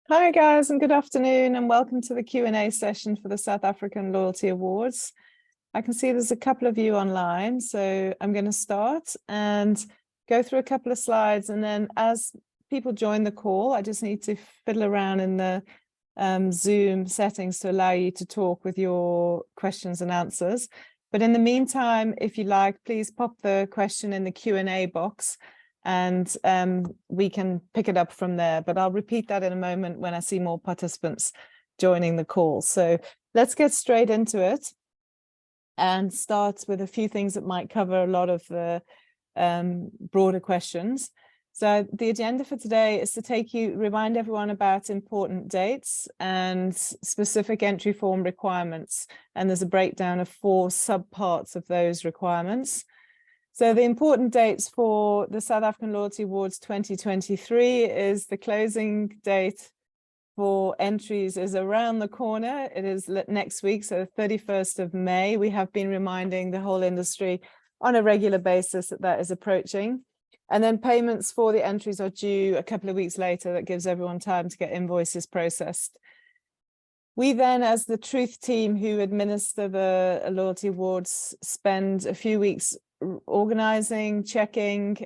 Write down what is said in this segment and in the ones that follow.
Hi guys, and good afternoon, and welcome to the Q&A session for the South African Loyalty Awards. I can see there's a couple of you online, so I'm going to start and go through a couple of slides, and then as people join the call, I just need to fiddle around in the Zoom settings to allow you to talk with your questions and answers. But in the meantime, if you like, please pop the question in the Q&A box, and we can pick it up from there. But I'll repeat that in a moment when I see more participants joining the call. So let's get straight into it and start with a few things that might cover a lot of the broader questions. So the agenda for today is to remind everyone about important dates and specific entry form requirements. And there's a breakdown of 4 subparts of those requirements. So the important dates for the South African Loyalty Awards 2023 is the closing date for entries is around the corner. It is next week, so 31st of May. We have been reminding the whole industry on a regular basis that is approaching. And then payments for the entries are due a couple of weeks later. That gives everyone time to get invoices processed. We then, as the Truth team who administer the Loyalty Awards, spend a few weeks organizing, checking,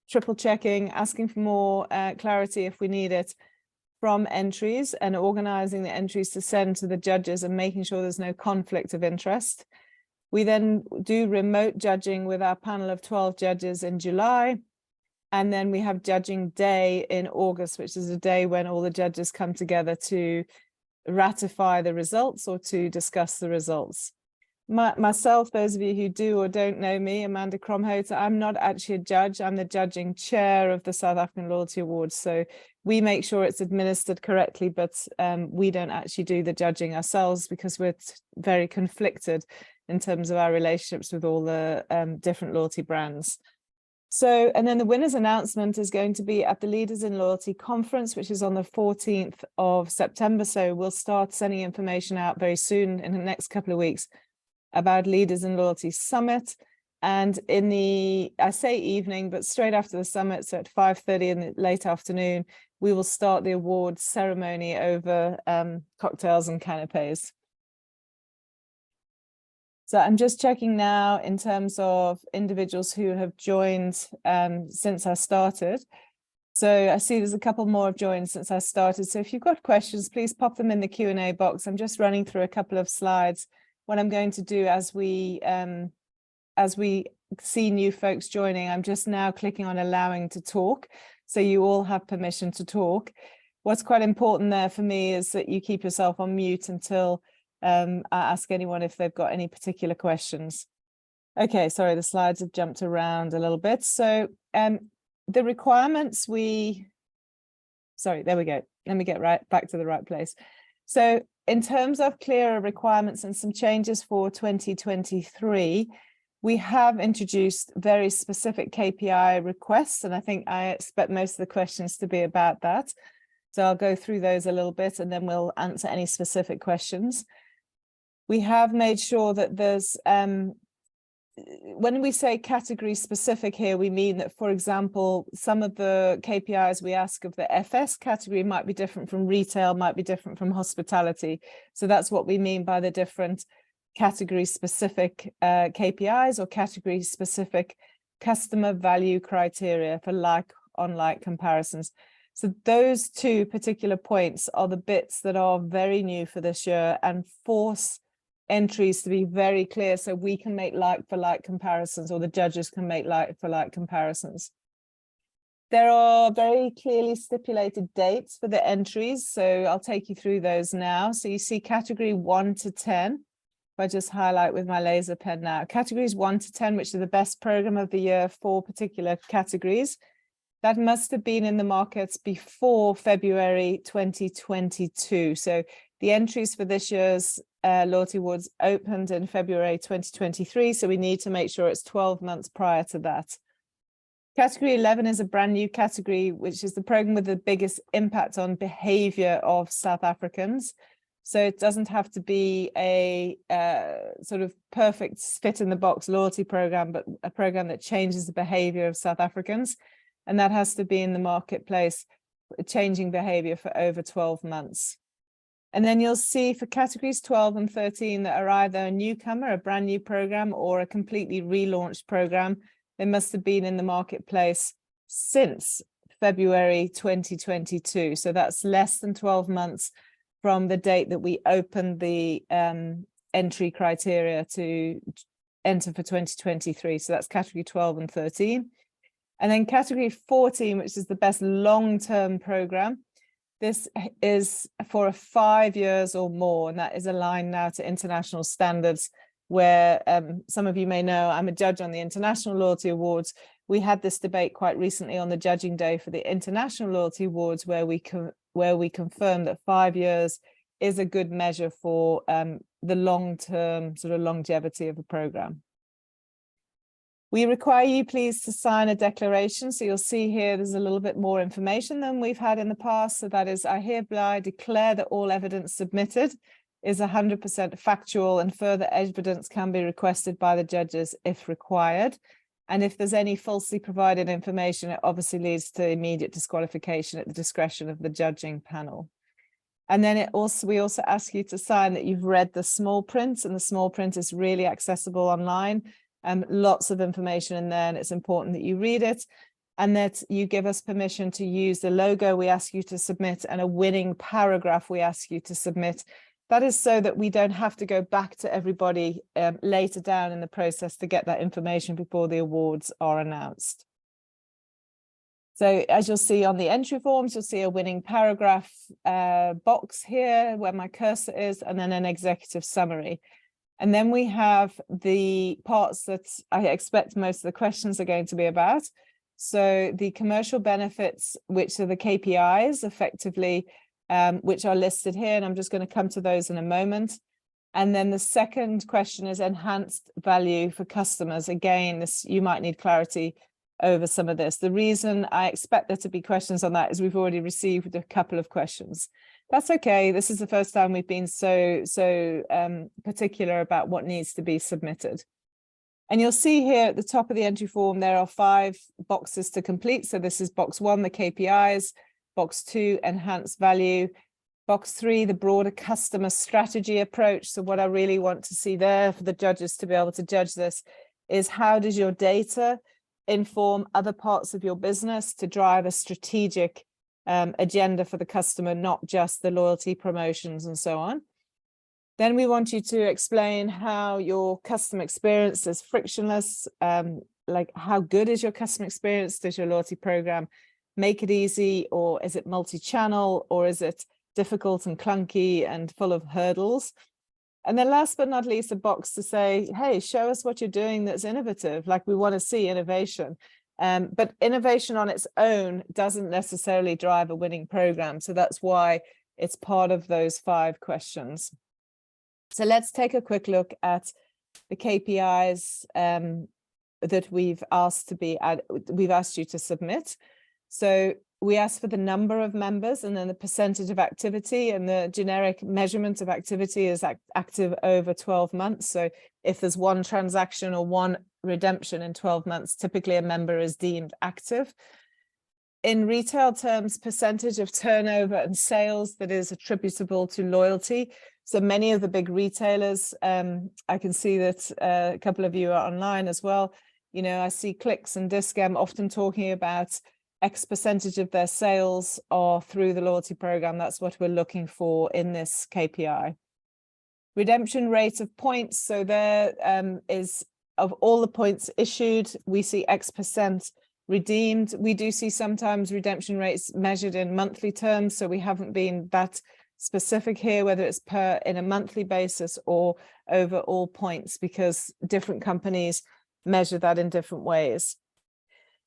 triple checking, asking for more clarity if we need it from entries, and organizing the entries to send to the judges and making sure there's no conflict of interest. We then do remote judging with our panel of 12 judges in July. And then we have judging day in August, which is a day when all the judges come together to ratify the results or to discuss the results. Myself, those of you who do or don't know me, Amanda Kromhout, I'm not actually a judge. I'm the judging chair of the South African Loyalty Awards. So we make sure it's administered correctly, but we don't actually do the judging ourselves because we're very conflicted in terms of our relationships with all the different loyalty brands. So, and then the winner's announcement is going to be at the Leaders in Loyalty Conference, which is on the 14th of September. So we'll start sending information out very soon in the next couple of weeks about Leaders in Loyalty Summit. And in the, I say evening, but straight after the summit, so at 5:30 in the late afternoon, we will start the awards ceremony over cocktails and canapes. So I'm just checking now in terms of individuals who have joined since I started. So I see there's a couple more have joined since I started. So if you've got questions, please pop them in the Q&A box. I'm just running through a couple of slides. What I'm going to do as we see new folks joining, I'm just now clicking on allowing to talk. So you all have permission to talk. What's quite important there for me is that you keep yourself on mute until I ask anyone if they've got any particular questions. Okay, sorry, the slides have jumped around a little bit. So the requirements sorry, there we go. Let me get right back to the right place. So in terms of clearer requirements and some changes for 2023, we have introduced very specific KPI requests, and I think I expect most of the questions to be about that. So I'll go through those a little bit and then we'll answer any specific questions. We have made sure that there's, when we say category specific here, we mean that, for example, some of the KPIs we ask of the FS category might be different from retail, might be different from hospitality. So that's what we mean by the different category specific KPIs or category specific customer value criteria for like on like comparisons. So those 2 particular points are the bits that are very new for this year and force entries to be very clear so we can make like for like comparisons, or the judges can make like for like comparisons. There are very clearly stipulated dates for the entries, so I'll take you through those now. So you see category 1 to 10. If I just highlight with my laser pen now, categories 1 to 10, which are the best program of the year for particular categories, that must have been in the markets before February 2022. So the entries for this year's Loyalty Awards opened in February 2023, so we need to make sure it's 12 months prior to that. Category 11 is a brand new category, which is the program with the biggest impact on behavior of South Africans. So it doesn't have to be a sort of perfect fit in the box loyalty program, but a program that changes the behavior of South Africans. And that has to be in the marketplace changing behavior for over 12 months. And then you'll see for categories 12 and 13 that are either a newcomer, a brand new program, or a completely relaunched program. They must have been in the marketplace since February 2022. So that's less than 12 months from the date that we opened the entry criteria to enter for 2023. So that's category 12 and 13. And then category 14, which is the best long-term program. This is for 5 years or more, and that is aligned now to international standards, where some of you may know I'm a judge on the International Loyalty Awards. We had this debate quite recently on the judging day for the International Loyalty Awards, where we confirmed that 5 years is a good measure for the long-term sort of longevity of a program. We require you, please, to sign a declaration. So you'll see here there's a little bit more information than we've had in the past. So that is, I hereby declare that all evidence submitted is 100% factual, and further evidence can be requested by the judges if required. And if there's any falsely provided information, it obviously leads to immediate disqualification at the discretion of the judging panel. And then we also ask you to sign that you've read the small print, and the small print is really accessible online. Lots of information in there, and it's important that you read it, and that you give us permission to use the logo we ask you to submit and a winning paragraph we ask you to submit. That is so that we don't have to go back to everybody later down in the process to get that information before the awards are announced. So as you'll see on the entry forms, you'll see a winning paragraph box here where my cursor is, and then an executive summary. And then we have the parts that I expect most of the questions are going to be about. So the commercial benefits, which are the KPIs effectively, which are listed here, and I'm just going to come to those in a moment. And then the second question is enhanced value for customers. Again, you might need clarity over some of this. The reason I expect there to be questions on that is we've already received a couple of questions. That's okay. This is the first time we've been so particular about what needs to be submitted. And you'll see here at the top of the entry form, there are 5 boxes to complete. So this is box 1, the KPIs, box 2, enhanced value, box 3, the broader customer strategy approach. So what I really want to see there for the judges to be able to judge this is, how does your data inform other parts of your business to drive a strategic agenda for the customer, not just the loyalty promotions and so on. Then we want you to explain how your customer experience is frictionless, like how good is your customer experience? Does your loyalty program make it easy, or is it multi-channel, or is it difficult and clunky and full of hurdles? And then last but not least, a box to say, hey, show us what you're doing that's innovative. Like, we want to see innovation. But innovation on its own doesn't necessarily drive a winning program. So that's why it's part of those 5 questions. So let's take a quick look at the KPIs that we've asked you to submit. So we asked for the number of members, and then the percentage of activity, and the generic measurement of activity is active over 12 months. So if there's 1 transaction or 1 redemption in 12 months, typically a member is deemed active. In retail terms, percentage of turnover and sales that is attributable to loyalty. So many of the big retailers, I can see that a couple of you are online as well. You know, I see Clicks and Discount often talking about X percentage of their sales are through the loyalty program. That's what we're looking for in this KPI. Redemption rate of points. So there is, of all the points issued, we see X percent redeemed. We do see sometimes redemption rates measured in monthly terms. So we haven't been that specific here, whether it's in a monthly basis or over all points, because different companies measure that in different ways.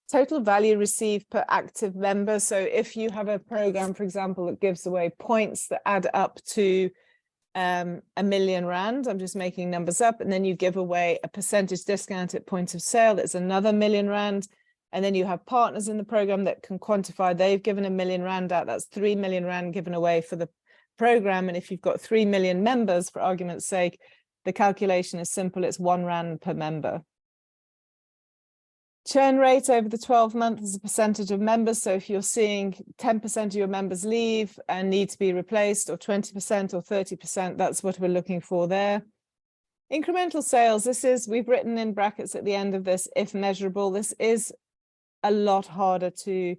Total value received per active member. So if you have a program, for example, that gives away points that add up to R1 million, I'm just making numbers up, and then you give away a percentage discount at point of sale, that's another R1 million. And then you have partners in the program that can quantify, they've given R1 million out, that's R3 million given away for the program. And if you've got 3 million members, for argument's sake, the calculation is simple, it's R1 per member. Churn rate over the 12 months is a percentage of members. So if you're seeing 10% of your members leave and need to be replaced, or 20% or 30%, that's what we're looking for there. Incremental sales, this is, we've written in brackets at the end of this, if measurable. This is a lot harder to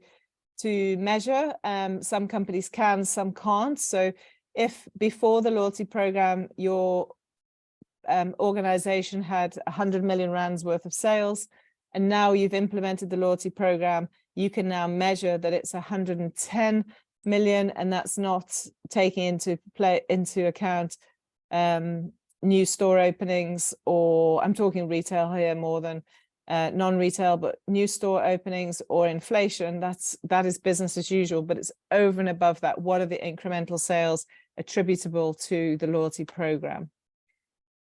measure. Some companies can, some can't. So if before the loyalty program, your organization had 100 million rands worth of sales, and now you've implemented the loyalty program, you can now measure that it's 110 million, and that's not taking into account new store openings, or I'm talking retail here more than non-retail, but new store openings or inflation. That is business as usual, but it's over and above that. What are the incremental sales attributable to the loyalty program?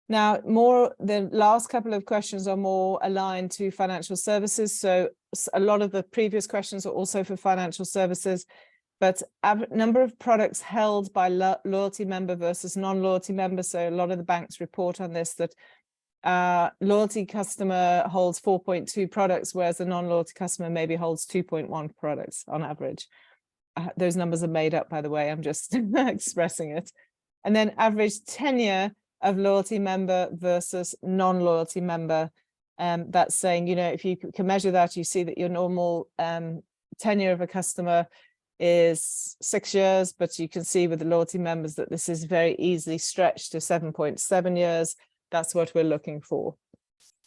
Now, the last couple of questions are more aligned to financial services. So a lot of the previous questions are also for financial services, but number of products held by loyalty member versus non-loyalty member. So a lot of the banks report on this, that loyalty customer holds 4.2 products, whereas the non-loyalty customer maybe holds 2.1 products on average. Those numbers are made up, by the way, I'm just expressing it. And then average tenure of loyalty member versus non-loyalty member. That's saying, you know, if you can measure that, you see that your normal tenure of a customer is 6 years, but you can see with the loyalty members that this is very easily stretched to 7.7 years. That's what we're looking for.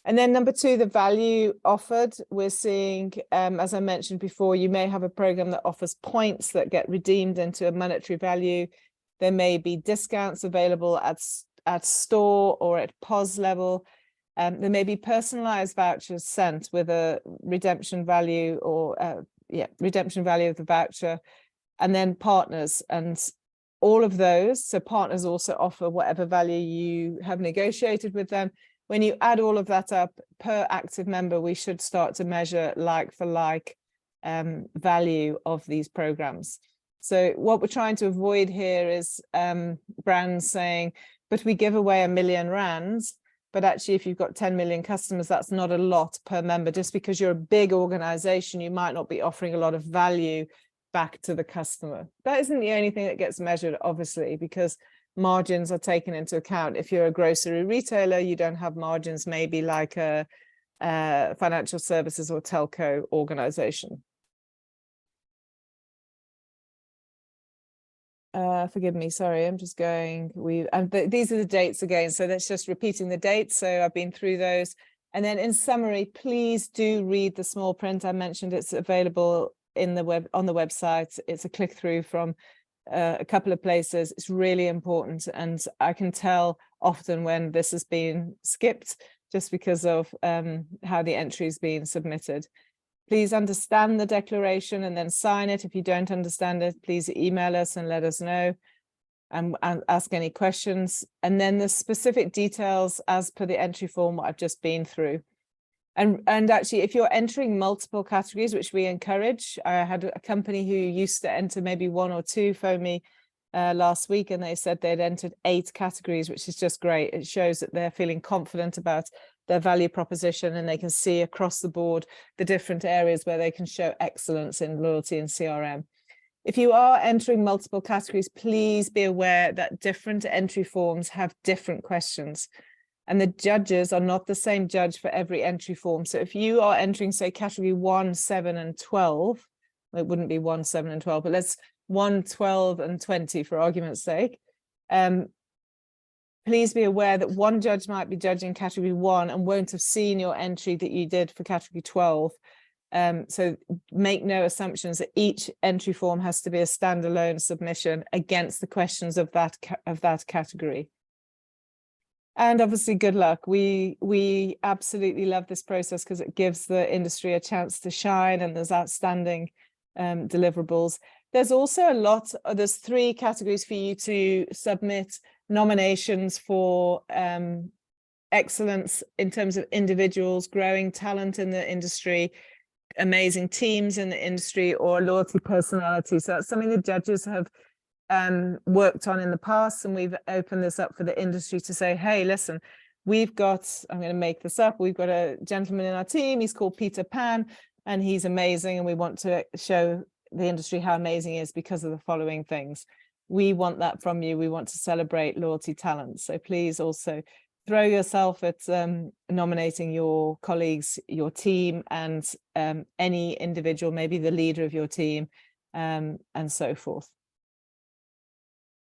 And then number two, the value offered. We're seeing, as I mentioned before, you may have a program that offers points that get redeemed into a monetary value. There may be discounts available at store or at POS level. There may be personalized vouchers sent with a redemption value, or redemption value of the voucher, and then partners and all of those. So partners also offer whatever value you have negotiated with them. When you add all of that up per active member, we should start to measure like for like value of these programs. So what we're trying to avoid here is brands saying, but we give away 1 million rands, but actually if you've got 10 million customers, that's not a lot per member. Just because you're a big organization, you might not be offering a lot of value back to the customer. That isn't the only thing that gets measured, obviously, because margins are taken into account. If you're a grocery retailer, you don't have margins maybe like a financial services or telco organization. Forgive me, sorry, I'm just going, these are the dates again, so that's just repeating the dates. So I've been through those. And then in summary, please do read the small print. I mentioned it's available in the on the website. It's a click through from a couple of places. It's really important, and I can tell often when this has been skipped just because of how the entry is being submitted. Please understand the declaration and then sign it. If you don't understand it, please email us and let us know, and ask any questions. And then the specific details as per the entry form, what I've just been through. And actually, if you're entering multiple categories, which we encourage, I had a company who used to enter maybe 1 or 2 phone me last week, and they said they'd entered 8 categories, which is just great. It shows that they're feeling confident about their value proposition, and they can see across the board the different areas where they can show excellence in loyalty and CRM. If you are entering multiple categories, please be aware that different entry forms have different questions, and the judges are not the same judge for every entry form. So if you are entering, say, category 1, 7, and 12, it wouldn't be 1, 7, and 12, but let's 1, 12, and 20 for argument's sake. Please be aware that one judge might be judging category 1 and won't have seen your entry that you did for category 12. So make no assumptions that each entry form has to be a standalone submission against the questions of that category. And obviously, good luck. We absolutely love this process because it gives the industry a chance to shine, and there's outstanding deliverables. There's also there's 3 categories for you to submit nominations for excellence in terms of individuals, growing talent in the industry, amazing teams in the industry, or loyalty personality. So that's something the judges have worked on in the past, and we've opened this up for the industry to say, hey, listen, we've got, I'm going to make this up, we've got a gentleman in our team, he's called Peter Pan, and he's amazing, and we want to show the industry how amazing he is because of the following things. We want that from you. We want to celebrate loyalty talent. So please also throw yourself at nominating your colleagues, your team, and any individual, maybe the leader of your team, and so forth.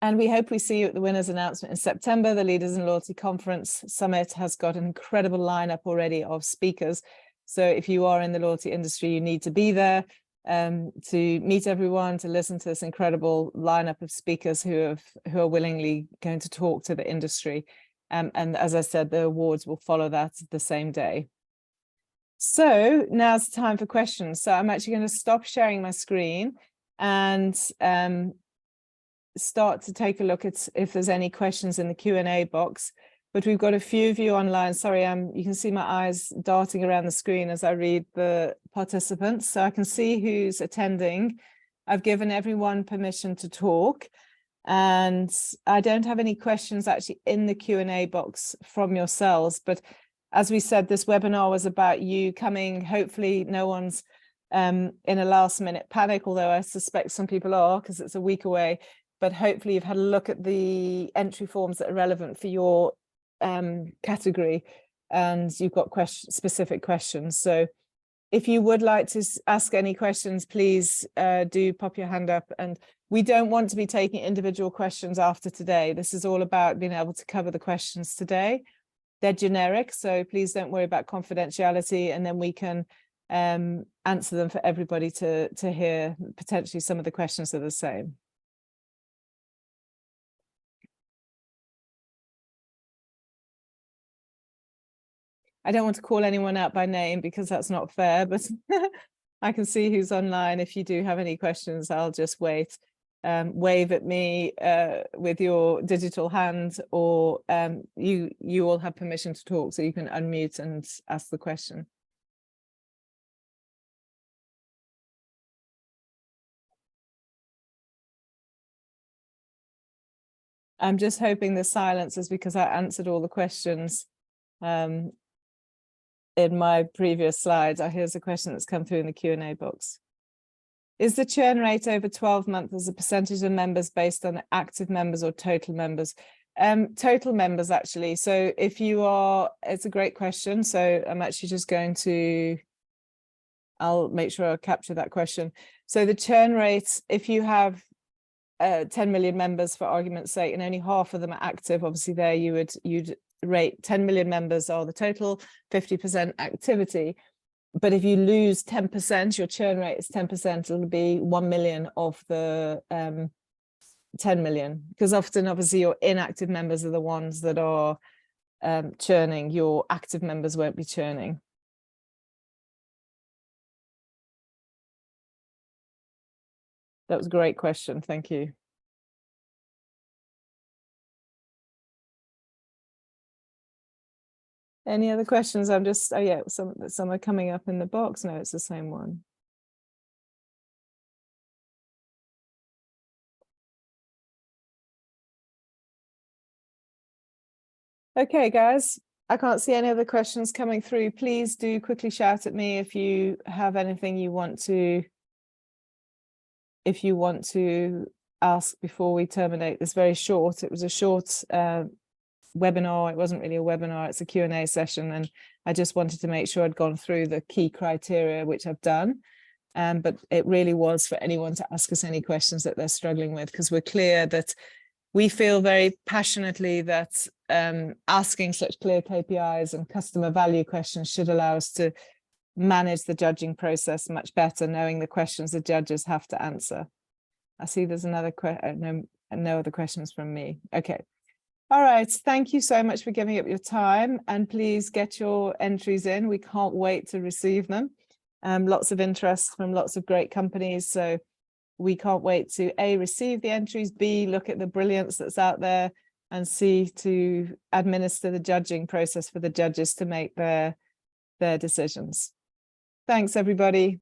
And we hope we see you at the winners announcement in September. The Leaders in Loyalty Conference Summit has got an incredible lineup already of speakers. So if you are in the loyalty industry, you need to be there to meet everyone, to listen to this incredible lineup of speakers who are willingly going to talk to the industry. And as I said, the awards will follow that the same day. So now's the time for questions. So I'm actually going to stop sharing my screen and start to take a look at if there's any questions in the Q&A box. But we've got a few of you online. Sorry, you can see my eyes darting around the screen as I read the participants. So I can see who's attending. I've given everyone permission to talk. And I don't have any questions actually in the Q&A box from yourselves. But as we said, this webinar was about you coming. Hopefully no one's in a last minute panic, although I suspect some people are because it's a week away. But hopefully you've had a look at the entry forms that are relevant for your category, and you've got specific questions. So if you would like to ask any questions, please do pop your hand up. And we don't want to be taking individual questions after today. This is all about being able to cover the questions today. They're generic, so please don't worry about confidentiality, and then we can answer them for everybody to hear. Potentially some of the questions are the same. I don't want to call anyone out by name because that's not fair, but I can see who's online. If you do have any questions, I'll just wait. Wave at me with your digital hand, or you all have permission to talk, so you can unmute and ask the question. I'm just hoping the silence is because I answered all the questions in my previous slides. Here's a question that's come through in the Q&A box. Is the churn rate over 12 months as a percentage of members based on active members or total members? Total members, actually. So if you are, it's a great question. So I'm actually just going to, I'll make sure I capture that question. So the churn rate, if you have 10 million members, for argument's sake, and only half of them are active, obviously there you'd rate 10 million members are the total, 50% activity. But if you lose 10%, your churn rate is 10%, it'll be 1 million of the 10 million, because often obviously your inactive members are the ones that are churning. Your active members won't be churning. That was a great question. Thank you. Any other questions? I'm just, oh yeah, some are coming up in the box. No, it's the same one. Okay, guys, I can't see any other questions coming through. Please do quickly shout at me if you have anything you want to, ask before we terminate this very short. It was a short webinar. It wasn't really a webinar, it's a Q&A session, and I just wanted to make sure I'd gone through the key criteria, which I've done. But it really was for anyone to ask us any questions that they're struggling with, because we're clear that we feel very passionately that asking such clear KPIs and customer value questions should allow us to manage the judging process much better, knowing the questions the judges have to answer. I see there's another question. No other questions from me. Okay. All right. Thank you so much for giving up your time, and please get your entries in. We can't wait to receive them. Lots of interest from lots of great companies. So we can't wait to A, receive the entries, B, look at the brilliance that's out there, and C, to administer the judging process for the judges to make their decisions. Thanks, everybody.